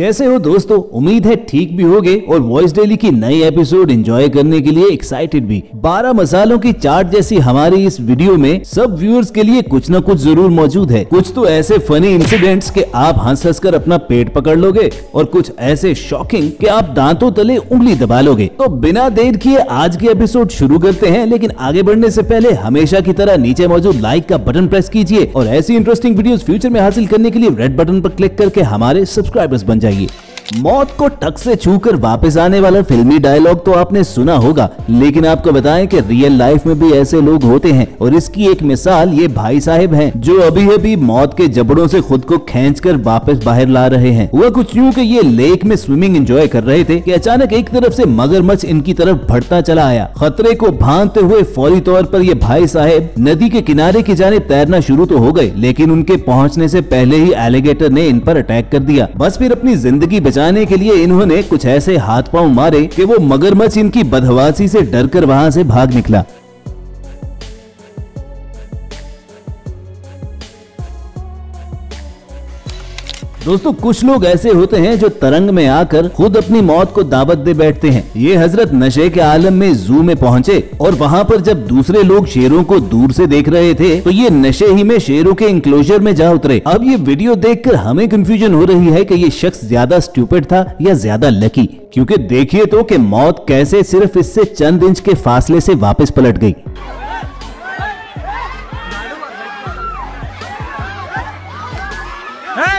कैसे हो दोस्तों, उम्मीद है ठीक भी होगे और वॉइस डेली की नई एपिसोड एंजॉय करने के लिए एक्साइटेड भी। 12 मसालों की चाट जैसी हमारी इस वीडियो में सब व्यूअर्स के लिए कुछ न कुछ जरूर मौजूद है। कुछ तो ऐसे फनी इंसिडेंट्स के आप हंस हंस कर अपना पेट पकड़ लोगे और कुछ ऐसे शॉकिंग कि आप दांतों तले उंगली दबा लोगे। तो बिना देर किए आज की एपिसोड शुरू करते हैं, लेकिन आगे बढ़ने से पहले हमेशा की तरह नीचे मौजूद लाइक का बटन प्रेस कीजिए और ऐसी इंटरेस्टिंग वीडियोस फ्यूचर में हासिल करने के लिए रेड बटन पर क्लिक करके हमारे सब्सक्राइबर्स बन जाइए। मौत को टक से छूकर वापस आने वाला फिल्मी डायलॉग तो आपने सुना होगा, लेकिन आपको बताएं कि रियल लाइफ में भी ऐसे लोग होते हैं और इसकी एक मिसाल ये भाई साहब हैं जो अभी अभी मौत के जबड़ों से खुद को खींचकर वापस बाहर ला रहे हैं। हुआ कुछ यूं कि ये लेक में स्विमिंग एंजॉय कर रहे थे कि अचानक एक तरफ से मगरमच्छ इनकी तरफ बढ़ता चला आया। खतरे को भांपते हुए फौरी तौर पर ये भाई साहब नदी के किनारे की जानिब तैरना शुरू तो हो गए, लेकिन उनके पहुंचने से पहले ही एलिगेटर ने इन पर अटैक कर दिया। बस फिर अपनी जिंदगी बचाने के लिए इन्होंने कुछ ऐसे हाथ पांव मारे कि वो मगरमच्छ इनकी बदहवासी से डरकर वहां से भाग निकला। दोस्तों, कुछ लोग ऐसे होते हैं जो तरंग में आकर खुद अपनी मौत को दावत दे बैठते हैं। ये हजरत नशे के आलम में जू में पहुंचे और वहां पर जब दूसरे लोग शेरों को दूर से देख रहे थे तो ये नशे ही में शेरों के इंक्लोजर में जा उतरे। अब ये वीडियो देखकर हमें कंफ्यूजन हो रही है कि ये शख्स ज्यादा स्टूपिड था या ज्यादा लकी, क्योंकि देखिए तो कि मौत कैसे सिर्फ इससे चंद इंच के फासले से वापस पलट गई। Hey!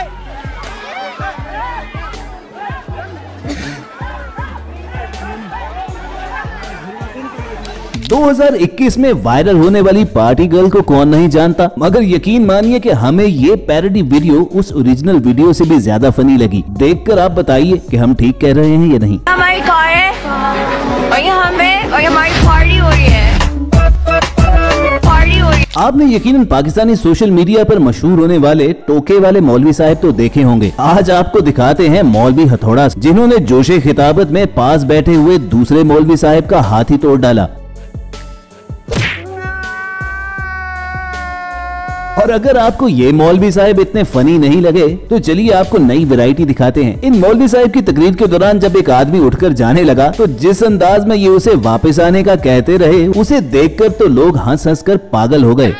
2021 में वायरल होने वाली पार्टी गर्ल को कौन नहीं जानता, मगर यकीन मानिए कि हमें ये पैरोडी वीडियो उस ओरिजिनल वीडियो से भी ज्यादा फनी लगी। देखकर आप बताइए कि हम ठीक कह रहे हैं या नहीं। हमारी कार है और और हमारी पार्टी हो रही है। आपने यकीनन पाकिस्तानी सोशल मीडिया पर मशहूर होने वाले टोके वाले मौलवी साहब तो देखे होंगे। आज आपको दिखाते हैं मौलवी हथौड़ा, जिन्होंने जोशे खिताबत में पास बैठे हुए दूसरे मौलवी साहब का हाथ ही तोड़ डाला। और अगर आपको ये मौलवी साहब इतने फनी नहीं लगे तो चलिए आपको नई वैरायटी दिखाते हैं। इन मौलवी साहब की तकरीर के दौरान जब एक आदमी उठकर जाने लगा तो जिस अंदाज में ये उसे वापस आने का कहते रहे, उसे देखकर तो लोग हंस हंस कर पागल हो गए।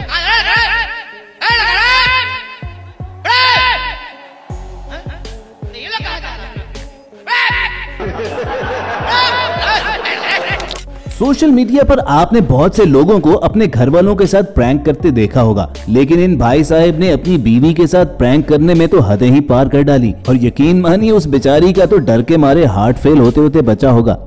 सोशल मीडिया पर आपने बहुत से लोगों को अपने घर वालों के साथ प्रैंक करते देखा होगा, लेकिन इन भाई साहब ने अपनी बीवी के साथ प्रैंक करने में तो हदें ही पार कर डाली। और यकीन मानिए उस बेचारी का तो डर के मारे हार्ट फेल होते होते बचा होगा।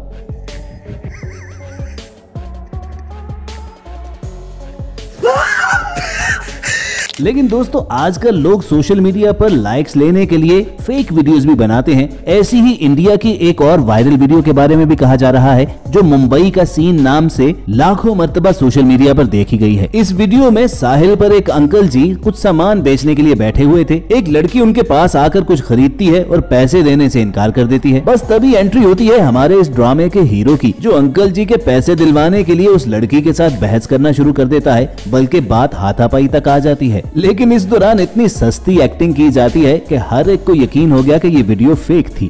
लेकिन दोस्तों, आजकल लोग सोशल मीडिया पर लाइक्स लेने के लिए फेक वीडियोस भी बनाते हैं। ऐसी ही इंडिया की एक और वायरल वीडियो के बारे में भी कहा जा रहा है, जो मुंबई का सीन नाम से लाखों मर्तबा सोशल मीडिया पर देखी गई है। इस वीडियो में साहिल पर एक अंकल जी कुछ सामान बेचने के लिए बैठे हुए थे। एक लड़की उनके पास आकर कुछ खरीदती है और पैसे देने से इनकार कर देती है। बस तभी एंट्री होती है हमारे इस ड्रामे के हीरो की, जो अंकल जी के पैसे दिलवाने के लिए उस लड़की के साथ बहस करना शुरू कर देता है, बल्कि बात हाथापाई तक आ जाती है। लेकिन इस दौरान इतनी सस्ती एक्टिंग की जाती है कि हर एक को यकीन हो गया कि ये वीडियो फेक थी।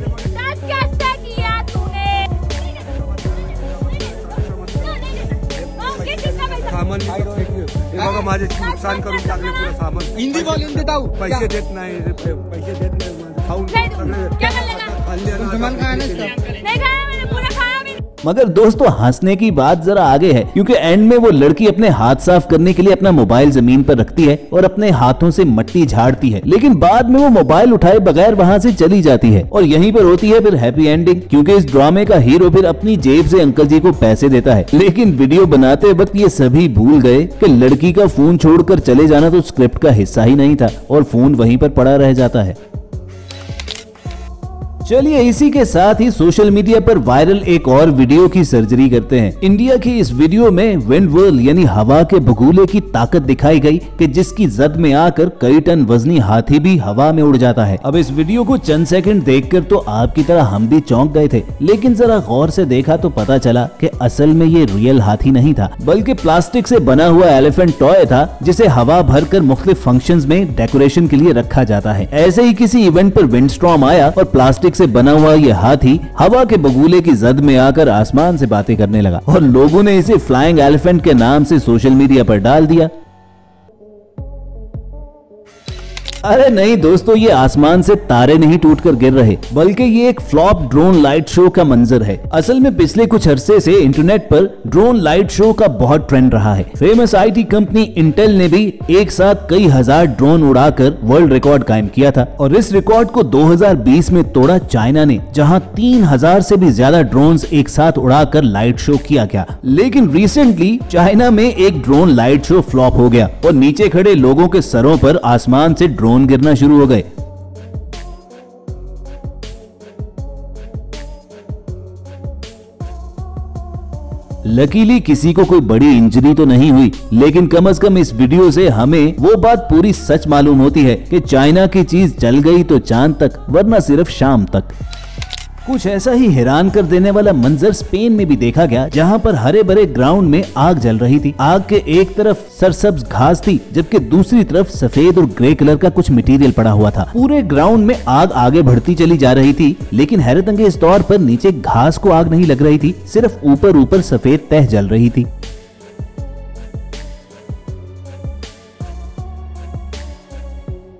नुकसान करून टाकले पुरं सामान. हिंदी बोलून देत आहो. पैसे देत नाही. खाऊन सामान काय नसतं. मगर दोस्तों, हंसने की बात जरा आगे है, क्योंकि एंड में वो लड़की अपने हाथ साफ करने के लिए अपना मोबाइल जमीन पर रखती है और अपने हाथों से मिट्टी झाड़ती है, लेकिन बाद में वो मोबाइल उठाए बगैर वहां से चली जाती है। और यहीं पर होती है फिर हैप्पी एंडिंग, क्योंकि इस ड्रामे का हीरो फिर अपनी जेब से अंकल जी को पैसे देता है। लेकिन वीडियो बनाते वक्त ये सभी भूल गए कि लड़की का फोन छोड़कर चले जाना तो स्क्रिप्ट का हिस्सा ही नहीं था और फोन वहीं पर पड़ा रह जाता है। चलिए इसी के साथ ही सोशल मीडिया पर वायरल एक और वीडियो की सर्जरी करते हैं। इंडिया की इस वीडियो में विंड व्हर्ल यानी हवा के बगुले की ताकत दिखाई गई कि जिसकी जद में आकर कई टन वजनी हाथी भी हवा में उड़ जाता है। अब इस वीडियो को चंद सेकंड देखकर तो आपकी तरह हम भी चौंक गए थे, लेकिन जरा गौर से देखा तो पता चला कि असल में ये रियल हाथी नहीं था, बल्कि प्लास्टिक से बना हुआ एलिफेंट टॉय था, जिसे हवा भरकर मुख्तलिफ फंक्शंस में डेकोरेशन के लिए रखा जाता है। ऐसे ही किसी इवेंट पर विंड स्टॉर्म आया और प्लास्टिक प्लास्टिक से बना हुआ ये हाथी हवा के बगुले की जद में आकर आसमान से बातें करने लगा और लोगों ने इसे फ्लाइंग एलिफेंट के नाम से सोशल मीडिया पर डाल दिया। अरे नहीं दोस्तों, ये आसमान से तारे नहीं टूटकर गिर रहे, बल्कि ये एक फ्लॉप ड्रोन लाइट शो का मंजर है। असल में पिछले कुछ अरसे से इंटरनेट पर ड्रोन लाइट शो का बहुत ट्रेंड रहा है। फेमस आईटी कंपनी इंटेल ने भी एक साथ कई हजार ड्रोन उड़ाकर वर्ल्ड रिकॉर्ड कायम किया था और इस रिकॉर्ड को 2020 में तोड़ा चाइना ने, जहां 3000 से भी ज्यादा ड्रोन्स एक साथ उड़ाकर लाइट शो किया गया। लेकिन रिसेंटली चाइना में एक ड्रोन लाइट शो फ्लॉप हो गया और नीचे खड़े लोगों के सरों पर आसमान से ड्रोन गिरना शुरू हो गए। लकीली किसी को कोई बड़ी इंजरी तो नहीं हुई, लेकिन कम से कम इस वीडियो से हमें वो बात पूरी सच मालूम होती है कि चाइना की चीज जल गई तो चांद तक, वरना सिर्फ शाम तक। कुछ ऐसा ही हैरान कर देने वाला मंजर स्पेन में भी देखा गया, जहां पर हरे भरे ग्राउंड में आग जल रही थी। आग के एक तरफ सरसब्ज घास थी, जबकि दूसरी तरफ सफेद और ग्रे कलर का कुछ मटेरियल पड़ा हुआ था। पूरे ग्राउंड में आग आगे बढ़ती चली जा रही थी, लेकिन हैरतअंगेज तौर पर नीचे घास को आग नहीं लग रही थी, सिर्फ ऊपर ऊपर सफेद तह जल रही थी।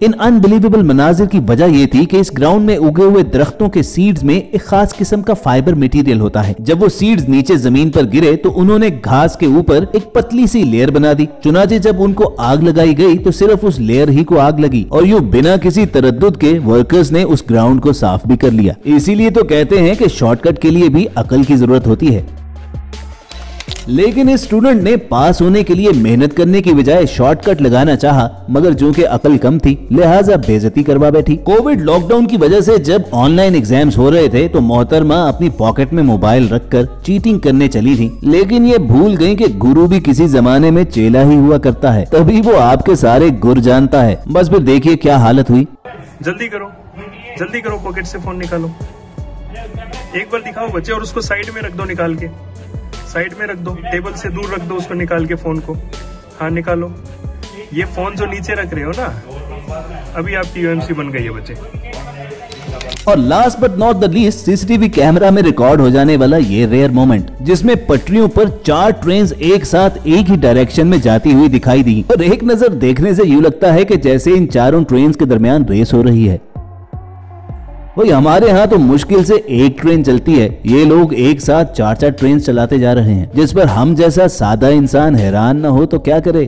इन अनबिलीवेबल मनाजिर की वजह यह थी कि इस ग्राउंड में उगे हुए दरख्तों के सीड्स में एक खास किस्म का फाइबर मटेरियल होता है। जब वो सीड्स नीचे जमीन पर गिरे तो उन्होंने घास के ऊपर एक पतली सी लेयर बना दी। चुनाचे जब उनको आग लगाई गई तो सिर्फ उस लेयर ही को आग लगी और यूं बिना किसी तरद्दुद के वर्कर्स ने उस ग्राउंड को साफ भी कर लिया। इसीलिए तो कहते हैं कि शॉर्टकट के लिए भी अकल की जरूरत होती है। लेकिन इस स्टूडेंट ने पास होने के लिए मेहनत करने की बजाय शॉर्टकट लगाना चाहा, मगर जो कि अकल कम थी लिहाजा बेइज्जती करवा बैठी। कोविड लॉकडाउन की वजह से जब ऑनलाइन एग्जाम्स हो रहे थे तो मोहतरमा अपनी पॉकेट में मोबाइल रखकर चीटिंग करने चली थी, लेकिन ये भूल गई कि गुरु भी किसी जमाने में चेला ही हुआ करता है, तभी वो आपके सारे गुर जानता है। बस फिर देखिए क्या हालत हुई। जल्दी करो, पॉकेट से फोन निकालो। एक बार दिखाओ बच्चे और उसको साइड में रख दो, निकाल के साइड में रख दो, टेबल से दूर रख दो उसको निकाल के फोन को। हाँ निकालो। ये फोन जो नीचे रख रहे हो ना, अभी आपकी यूएमसी बन गई है बच्चे। और last but not the least, CCTV camera में रिकॉर्ड हो जाने वाला ये रेयर मोमेंट, जिसमें पटरियों पर 4 ट्रेन्स एक साथ एक ही डायरेक्शन में जाती हुई दिखाई दी और एक नजर देखने से यूं लगता है कि जैसे इन चारों ट्रेन्स के दरमियान रेस हो रही है। वही हमारे यहाँ तो मुश्किल से एक ट्रेन चलती है, ये लोग एक साथ 4-4 ट्रेन चलाते जा रहे हैं, जिस पर हम जैसा सादा इंसान हैरान न हो तो क्या करे।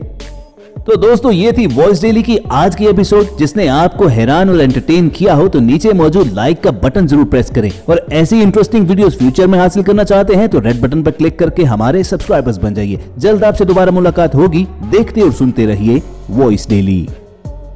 तो दोस्तों ये थी वॉइस डेली की आज की एपिसोड। जिसने आपको हैरान और एंटरटेन किया हो तो नीचे मौजूद लाइक का बटन जरूर प्रेस करें और ऐसी इंटरेस्टिंग वीडियोस फ्यूचर में हासिल करना चाहते हैं तो रेड बटन पर क्लिक करके हमारे सब्सक्राइबर्स बन जाइए। जल्द आपसे दोबारा मुलाकात होगी। देखते और सुनते रहिए वॉइस डेली।